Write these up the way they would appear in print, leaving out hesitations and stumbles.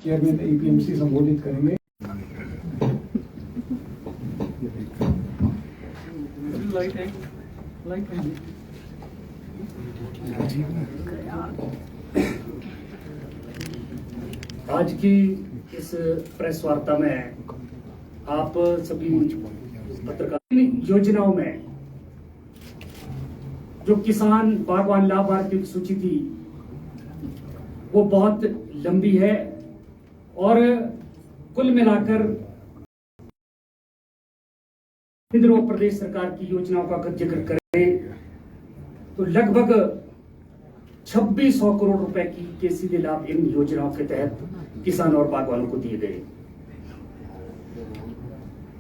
Chairman APMC संबोधित करेंगे। आज की इस प्रेस वार्ता में आप सभी पत्रकार योजनाओं में जो किसान बागवान लाभार्थी की सूची थी वो बहुत लंबी है और कुल मिलाकर केंद्र व प्रदेश सरकार की योजनाओं का अगर जिक्र करें तो लगभग 2600 करोड़ रुपए के सीधे लाभ इन योजनाओं के तहत किसान और बागवानों को दिए गए।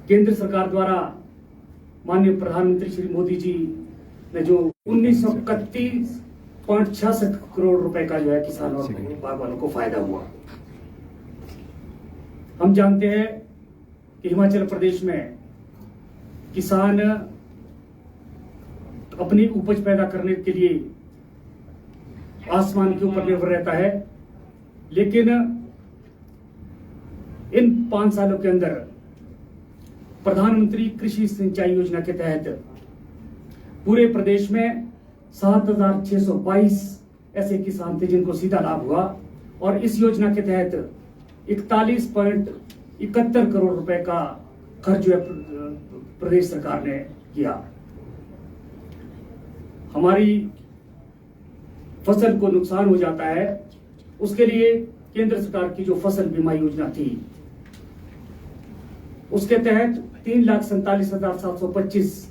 केंद्र सरकार द्वारा माननीय प्रधानमंत्री श्री मोदी जी ने जो 1931.66 करोड़ रुपए का जो है किसान और बागवानों को फायदा हुआ। हम जानते हैं कि हिमाचल प्रदेश में किसान अपनी उपज पैदा करने के लिए आसमान के ऊपर निर्भर रहता है, लेकिन इन 5 सालों के अंदर प्रधानमंत्री कृषि सिंचाई योजना के तहत पूरे प्रदेश में 7,622 ऐसे किसान थे जिनको सीधा लाभ हुआ और इस योजना के तहत 41.71 करोड़ रुपए का खर्च जो है प्रदेश सरकार ने किया। हमारी फसल को नुकसान हो जाता है, उसके लिए केंद्र सरकार की जो फसल बीमा योजना थी उसके तहत 3,47,725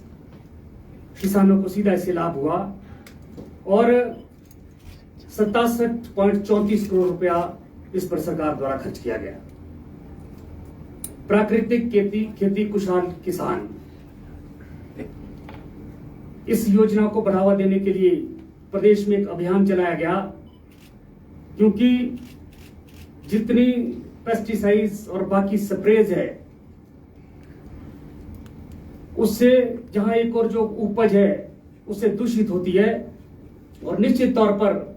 किसानों को सीधा इससे लाभ हुआ और 67.34 करोड़ रुपया इस पर सरकार द्वारा खर्च किया गया। प्राकृतिक खेती कुशल किसान, इस योजना को बढ़ावा देने के लिए प्रदेश में एक अभियान चलाया गया, क्योंकि जितनी पेस्टिसाइड्स और बाकी स्प्रेज है उससे जहां एक और जो उपज है उससे दूषित होती है और निश्चित तौर पर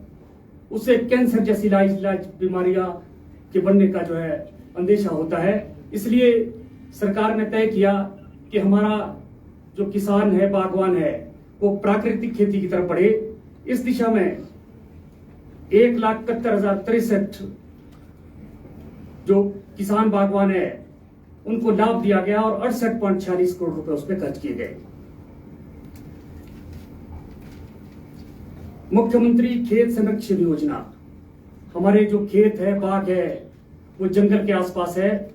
उससे कैंसर जैसी इलाज बीमारियां के बनने का जो है अंदेशा होता है। इसलिए सरकार ने तय किया कि हमारा जो किसान है, बागवान है, वो प्राकृतिक खेती की तरफ बढ़े। इस दिशा में 1,71,063 जो किसान बागवान है उनको लाभ दिया गया और 68.46 करोड़ रुपए उसमें खर्च किए गए। मुख्यमंत्री खेत संरक्षण योजना, हमारे जो खेत है, बाग है, वो जंगल के आसपास है,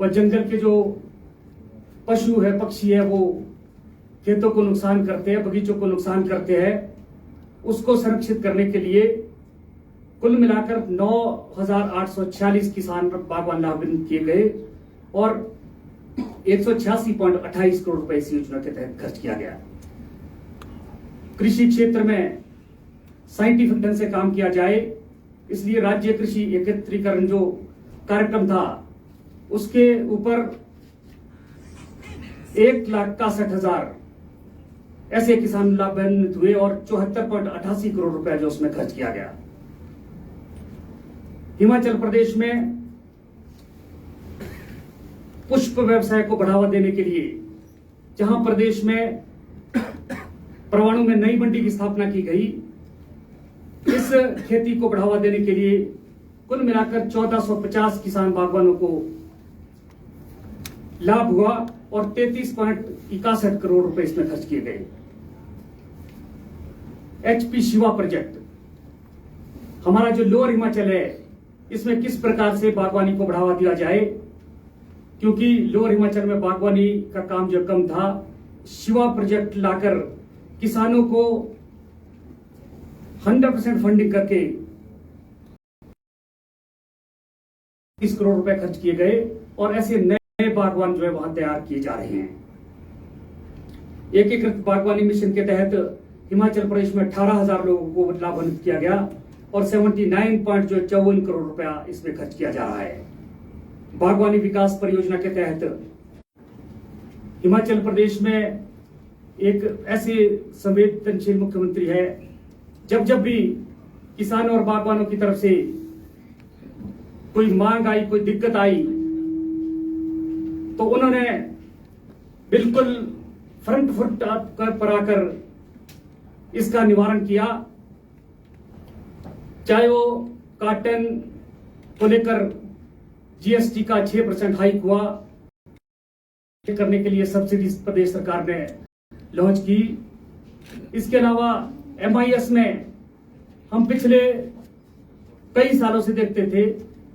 वह जंगल के जो पशु है, पक्षी है, वो खेतों को नुकसान करते हैं, बगीचों को नुकसान करते हैं। उसको संरक्षित करने के लिए कुल मिलाकर 9,846 किसान बागवान लाभान्वित किए गए और 186.28 करोड़ रुपए इस योजना के तहत खर्च किया गया। कृषि क्षेत्र में साइंटिफिक ढंग से काम किया जाए, इसलिए राज्य कृषि एकत्रीकरण जो कार्यक्रम था उसके ऊपर 1,61,000 ऐसे किसान लाभान्वित हुए और 74.88 करोड़ रुपए जो उसमें खर्च किया गया। हिमाचल प्रदेश में पुष्प व्यवसाय को बढ़ावा देने के लिए जहां प्रदेश में परवाणु में नई मंडी की स्थापना की गई, इस खेती को बढ़ावा देने के लिए कुल मिलाकर 1450 किसान बागवानों को लाभ हुआ और 33.61 करोड़ रुपए इसमें खर्च किए गए। HP शिवा प्रोजेक्ट, हमारा जो लोअर हिमाचल है, इसमें किस प्रकार से बागवानी को बढ़ावा दिया जाए, क्योंकि लोअर हिमाचल में बागवानी का काम जो कम था। शिवा प्रोजेक्ट लाकर किसानों को 100% फंडिंग करके 30 करोड़ रुपए खर्च किए गए और ऐसे नए बागवान जो है वहां तैयार किए जा रहे हैं। एकीकृत बागवानी मिशन के तहत हिमाचल प्रदेश में 18,000 लोगों को लाभान्वित किया गया और 79.54 करोड़ रुपया इसमें खर्च किया जा रहा है। बागवानी विकास परियोजना के तहत हिमाचल प्रदेश में एक ऐसे संवेदनशील मुख्यमंत्री है, जब भी किसानों और बागवानों की तरफ से कोई मांग आई, कोई दिक्कत आई, तो उन्होंने बिल्कुल फ्रंट फुट पर आकर इसका निवारण किया। चाहे वो कॉटन को लेकर जीएसटी का 6% हाइक हुआ, करने के लिए सब्सिडी प्रदेश सरकार ने लॉन्च की। इसके अलावा MIS में हम पिछले कई सालों से देखते थे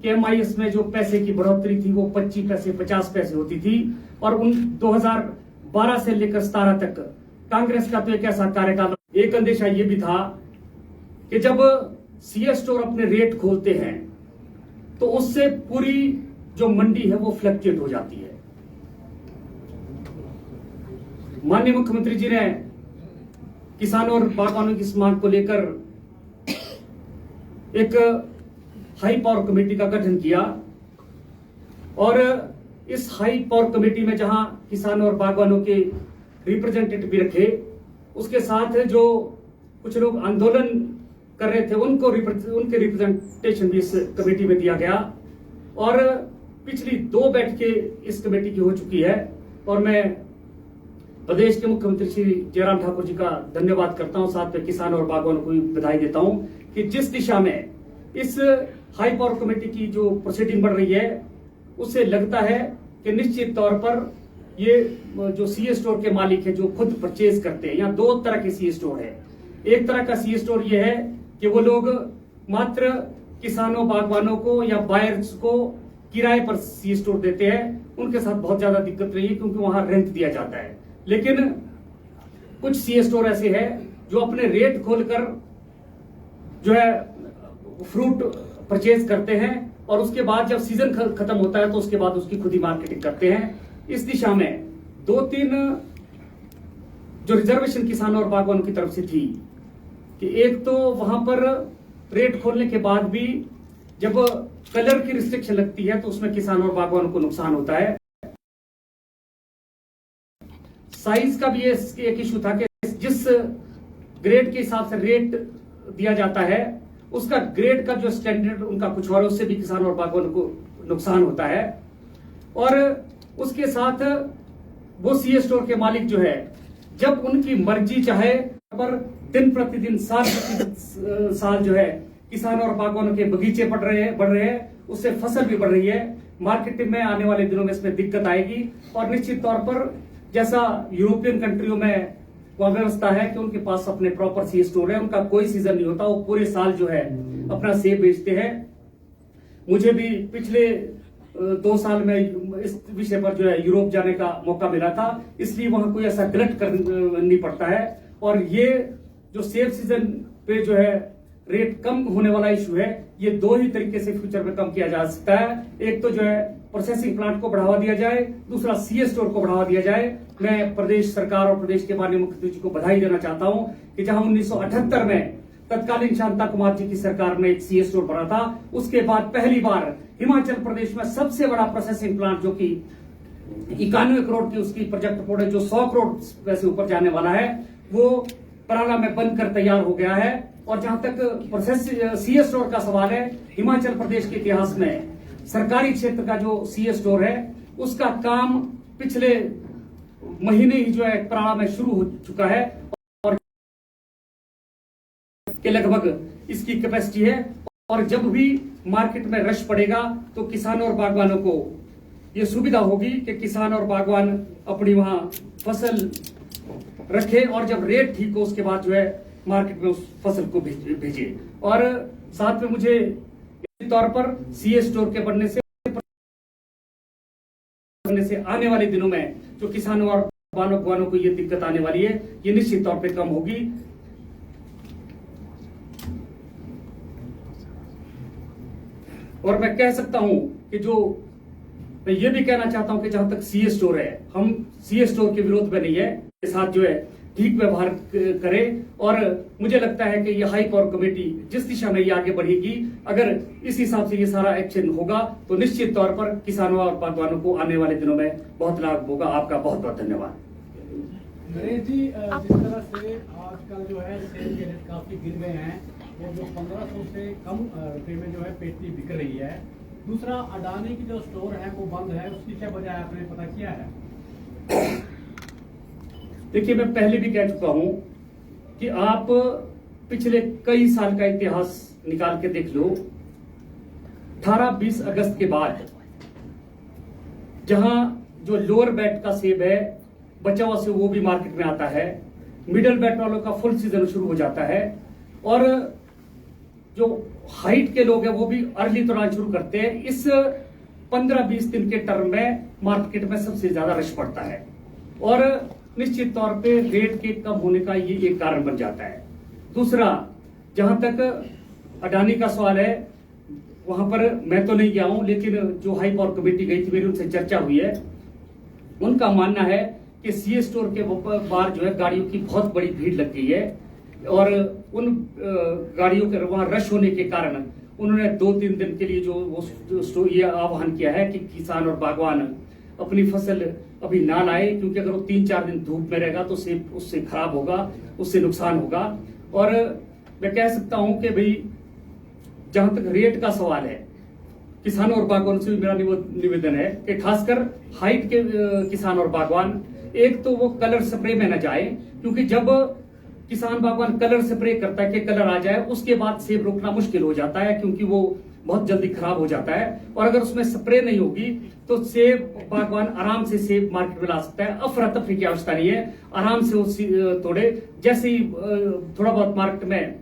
कि MIS में जो पैसे की बढ़ोतरी थी वो 25 पैसे 50 पैसे होती थी, और उन 2012 से लेकर 17 तक कांग्रेस का तो एक ऐसा कार्यकाल, एक अंदेशा ये भी था कि जब सीए स्टोर अपने रेट खोलते हैं तो उससे पूरी जो मंडी है वो फ्लक्चुएट हो जाती है। माननीय मुख्यमंत्री जी ने किसानों और बागवानों की इस मांग को लेकर एक हाई पावर कमेटी का गठन किया, और इस हाई पावर कमेटी में जहां किसानों और बागवानों के रिप्रेजेंटेटिव भी रखे, उसके साथ जो कुछ लोग आंदोलन कर रहे थे उनके रिप्रेजेंटेशन भी इस कमेटी में दिया गया। और पिछली 2 बैठकें इस कमेटी की हो चुकी है, और मैं प्रदेश के मुख्यमंत्री श्री जयराम ठाकुर जी का धन्यवाद करता हूं, साथ में किसानों और बागवानों को भी बधाई देता हूं कि जिस दिशा में इस हाई पावर कमेटी की जो प्रोसीडिंग बढ़ रही है, उससे लगता है कि निश्चित तौर पर ये जो सीए स्टोर के मालिक है जो खुद परचेज करते हैं, यहाँ 2 तरह के सीए स्टोर है। एक तरह का सीए स्टोर ये है कि वो लोग मात्र किसानों बागवानों को या बायर्स को किराए पर सीए स्टोर देते हैं। उनके साथ बहुत ज्यादा दिक्कत नहीं है क्योंकि वहां रेंट दिया जाता है। लेकिन कुछ सीए स्टोर ऐसे हैं जो अपने रेट खोलकर जो है फ्रूट परचेज करते हैं, और उसके बाद जब सीजन खत्म होता है तो उसके बाद उसकी खुद ही मार्केटिंग करते हैं। इस दिशा में 2-3 जो रिजर्वेशन किसानों और बागवानों की तरफ से थी कि एक तो वहां पर रेट खोलने के बाद भी जब कलर की रिस्ट्रिक्शन लगती है तो उसमें किसानों और बागवानों को नुकसान होता है। साइज का भी एक इशू था कि जिस ग्रेड के हिसाब से रेट दिया जाता है उसका ग्रेड का जो स्टैंडर्ड उनका कुछ और, उससे भी किसानों और बागवानों को नुकसान होता है। और उसके साथ वो सीए स्टोर के मालिक जो है जब उनकी मर्जी चाहे पर दिन प्रतिदिन साल जो है किसानों और बागवानों के बगीचे बढ़ रहे हैं, उससे फसल भी बढ़ रही है। मार्केटिंग में आने वाले दिनों में इसमें दिक्कत आएगी, और निश्चित तौर पर जैसा यूरोपियन कंट्रियों में वह व्यवस्था है कि उनके पास अपने प्रॉपर सीए स्टोर है, उनका कोई सीजन नहीं होता, वो पूरे साल जो है अपना सेब बेचते हैं। मुझे भी पिछले 2 साल में इस विषय पर जो है यूरोप जाने का मौका मिला था, इसलिए वहां कोई ऐसा गलत नहीं पड़ता है। और ये जो सेब सीजन पे जो है रेट कम होने वाला इशू है, ये 2 ही तरीके से फ्यूचर में कम किया जा सकता है। एक तो जो है प्रोसेसिंग प्लांट को बढ़ावा दिया जाए, दूसरा सीए स्टोर को बढ़ावा दिया जाए। मैं प्रदेश सरकार और प्रदेश के माननीय मुख्यमंत्री जी को बधाई देना चाहता हूं कि जहां 1978 में तत्कालीन शांता कुमार जी की सरकार में एक सीए स्टोर बना था, उसके बाद पहली बार हिमाचल प्रदेश में सबसे बड़ा प्रोसेसिंग प्लांट जो कि 91 करोड़ की उसकी प्रोजेक्ट कोड है, जो 100 करोड़ वैसे ऊपर जाने वाला है, वो पराला में बनकर तैयार हो गया है। और जहां तक प्रोसेस सीए स्टोर का सवाल है, हिमाचल प्रदेश के इतिहास में सरकारी क्षेत्र का जो सीए स्टोर है उसका काम पिछले महीने ही जो है पराला में शुरू हो चुका है, और के लगभग इसकी कैपेसिटी है। और जब भी मार्केट में रश पड़ेगा तो किसानों और बागवानों को ये सुविधा होगी कि किसान और बागवान अपनी वहां फसल रखे, और जब रेट ठीक हो उसके बाद जो है मार्केट में उस फसल को भेजे। और साथ में मुझे तौर पर सीए स्टोर के बनने से आने वाले दिनों में जो किसानों और बागवानों को ये दिक्कत आने वाली है, ये निश्चित तौर पे कम होगी। और मैं कह सकता हूं कि मैं ये भी कहना चाहता हूं कि जहां तक सीए स्टोर है, हम सीए स्टोर के विरोध में नहीं है, के साथ जो है ठीक व्यवहार करें। और मुझे लगता है कि ये हाई पावर कमेटी जिस दिशा में ये आगे बढ़ेगी, अगर इस हिसाब से ये सारा एक्शन होगा तो निश्चित तौर पर किसानों और बागवानों को आने वाले दिनों में बहुत लाभ होगा। आपका बहुत बहुत धन्यवाद। नरेश जी, जिस तरह से आजकल जो है सेब के रेट काफी गिर गए हैं, वो जो 1500 से कम रुपए में जो है पेटी बिक रही है, दूसरा, अडानी की जो स्टोर है वो बंद है, उसकी क्या वजह है, आपने पता किया है? देखिए, मैं पहले भी कह चुका हूं कि आप पिछले कई साल का इतिहास निकाल के देख लो। 18-20 अगस्त के बाद जहां जो लोअर बैट का सेब है बचा हुआ से वो भी मार्केट में आता है, मिडिल बैट वालों का फुल सीजन शुरू हो जाता है, और जो हाइट के लोग हैं वो भी अर्ली दौरान शुरू करते हैं। इस 15-20 दिन के टर्म में मार्केट में सबसे ज्यादा रश पड़ता है और निश्चित तौर पे रेट के कम होने का ये एक कारण बन जाता है। दूसरा, जहां तक अडानी का सवाल है, वहां पर मैं तो नहीं गया हूं, लेकिन जो हाई पावर कमेटी गई थी, मेरी उनसे चर्चा हुई है। उनका मानना है कि सीए स्टोर के बाहर जो है गाड़ियों की बहुत बड़ी भीड़ लग गई है और उन गाड़ियों के वहां रश होने के कारण उन्होंने 2-3 दिन के लिए जो ये आह्वान किया है कि किसान और बागवान अपनी फसल अभी ना लाए, क्योंकि अगर वो 3-4 दिन धूप में रहेगा तो सेब उससे खराब होगा, उससे नुकसान होगा। और मैं कह सकता हूं कि भाई जहां तक रेट का सवाल है, किसानों और बागवानों से भी मेरा निवेदन है कि खासकर हाइट के किसान और बागवान, एक तो वो कलर स्प्रे में न जाए, क्योंकि जब किसान बागवान कलर स्प्रे करता है कि कलर आ जाए, उसके बाद सेब रोकना मुश्किल हो जाता है, क्योंकि वो बहुत जल्दी खराब हो जाता है। और अगर उसमें स्प्रे नहीं होगी तो सेब बागवान आराम से सेब मार्केट में ला सकता है। अफरा तफरी की आवश्यकता नहीं है, आराम से वो तोड़े। जैसे ही थोड़ा बहुत मार्केट में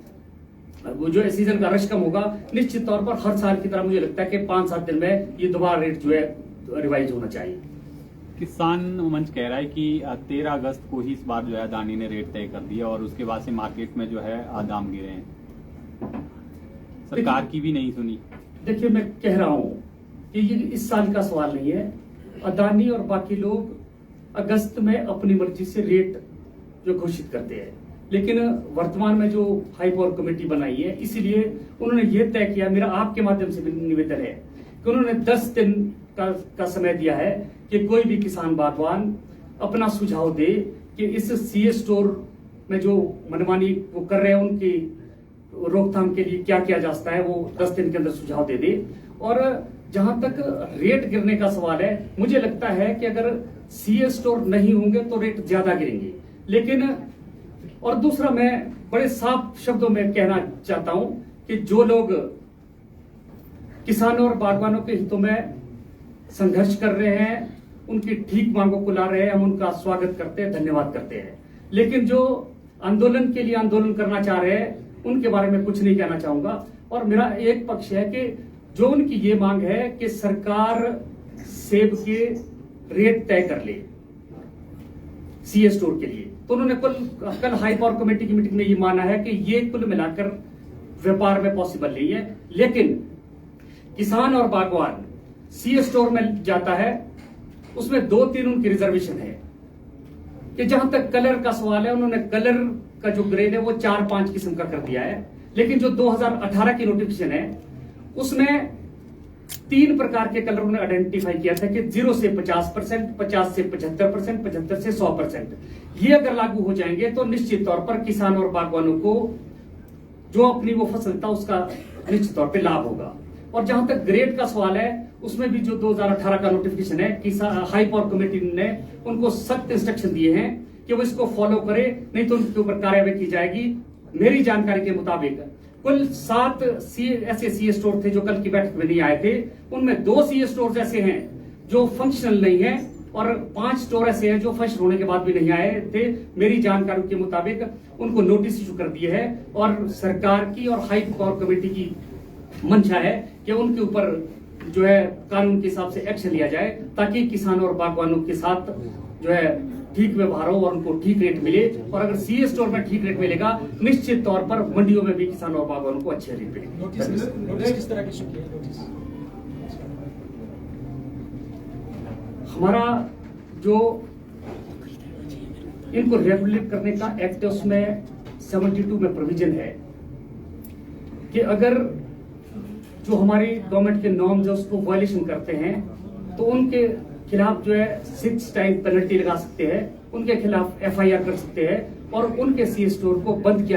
वो जो सीजन का रश कम होगा, निश्चित तौर पर हर साल की तरह मुझे लगता है कि 5-7 दिन में ये दोबारा रेट जो है रिवाइज होना चाहिए। किसान मंच कह रहा है कि 13 अगस्त को ही इस बार जो है अडानी ने रेट तय कर दिया और उसके बाद से मार्केट में जो है दाम गिरे हैं, सरकार की भी नहीं सुनी। देखिए, मैं कह रहा हूं कि ये इस साल का सवाल नहीं है। अडानी और बाकी लोग अगस्त में अपनी मर्जी से रेट जो घोषित करते हैं, लेकिन वर्तमान में जो हाई पावर कमेटी बनाई है, इसीलिए उन्होंने ये तय किया, मेरा आपके माध्यम से निवेदन है कि उन्होंने 10 दिन का समय दिया है कि कोई भी किसान बागवान अपना सुझाव दे कि इस सीए स्टोर में जो मनमानी वो कर रहे हैं उनकी रोकथाम के लिए क्या किया जा सकता है, वो 10 दिन के अंदर सुझाव दे दे। और जहां तक रेट गिरने का सवाल है, मुझे लगता है कि अगर सीए स्टोर नहीं होंगे तो रेट ज्यादा गिरेंगे। लेकिन और दूसरा, मैं बड़े साफ शब्दों में कहना चाहता हूं कि जो लोग किसानों और बागवानों के हितों में संघर्ष कर रहे हैं, उनकी ठीक मांगों को ला रहे हैं, हम उनका स्वागत करते हैं, धन्यवाद करते हैं। लेकिन जो आंदोलन के लिए आंदोलन करना चाह रहे हैं, उनके बारे में कुछ नहीं कहना चाहूंगा। और मेरा एक पक्ष है कि जो उनकी ये मांग है कि सरकार सेब के रेट तय कर ले सीए स्टोर के लिए, तो उन्होंने कल हाई पावर कमेटी की मीटिंग में ये माना है कि ये कुल मिलाकर व्यापार में पॉसिबल नहीं है। लेकिन किसान और बागवान सीए स्टोर में जाता है, उसमें 2-3 उनकी रिजर्वेशन है कि जहां तक कलर का सवाल है, उन्होंने कलर का जो ग्रेड है वो 4-5 किस्म का कर दिया है। लेकिन जो 2018 की नोटिफिकेशन है, उसमें 3 प्रकार के कलर उन्होंने आइडेंटिफाई किया था कि 0 से 50%, 50 से 75%, 75 से 100%। ये अगर लागू हो जाएंगे तो निश्चित तौर पर किसान और बागवानों को जो अपनी वो फसल था उसका निश्चित तौर पर लाभ होगा। और जहां तक ग्रेड का सवाल है, उसमें भी जो 2018 का नोटिफिकेशन है, हाई पावर कमेटी ने उनको सख्त इंस्ट्रक्शन दिए हैं कि वो इसको फॉलो करे, नहीं तो उनके ऊपर कार्रवाई की जाएगी। मेरी जानकारी के मुताबिक कुल 7 ऐसे सीए स्टोर थे जो कल की बैठक में नहीं आए थे। उनमें 2 सीए स्टोर ऐसे हैं जो फंक्शनल नहीं है और 5 स्टोर ऐसे हैं जो फंक्शन होने के बाद भी नहीं आए थे। मेरी जानकारी के मुताबिक उनको नोटिस इशू कर दिए है और सरकार की और हाई पावर कमेटी की मंशा है कि उनके ऊपर जो है कानून के हिसाब से एक्शन लिया जाए, ताकि किसानों और बागवानों के साथ जो है ठीक व्यवहार हो और उनको ठीक रेट मिले। और अगर सीए स्टोर में ठीक रेट मिलेगा, निश्चित तौर पर मंडियों में भी किसानों और बागवानों को अच्छे रेट मिलेंगे। नोटिस किस तरह की नोटिस? हमारा जो इनको रेगुलेट करने का एक्ट है, उसमें 72 में प्रोविजन है कि अगर जो हमारी गवर्नमेंट के नॉर्म्स है उसको वायलेशन करते हैं तो उनके खिलाफ जो है 6 टाइम पेनल्टी लगा सकते हैं, उनके खिलाफ एफआईआर कर सकते हैं और उनके सीए स्टोर को बंद किया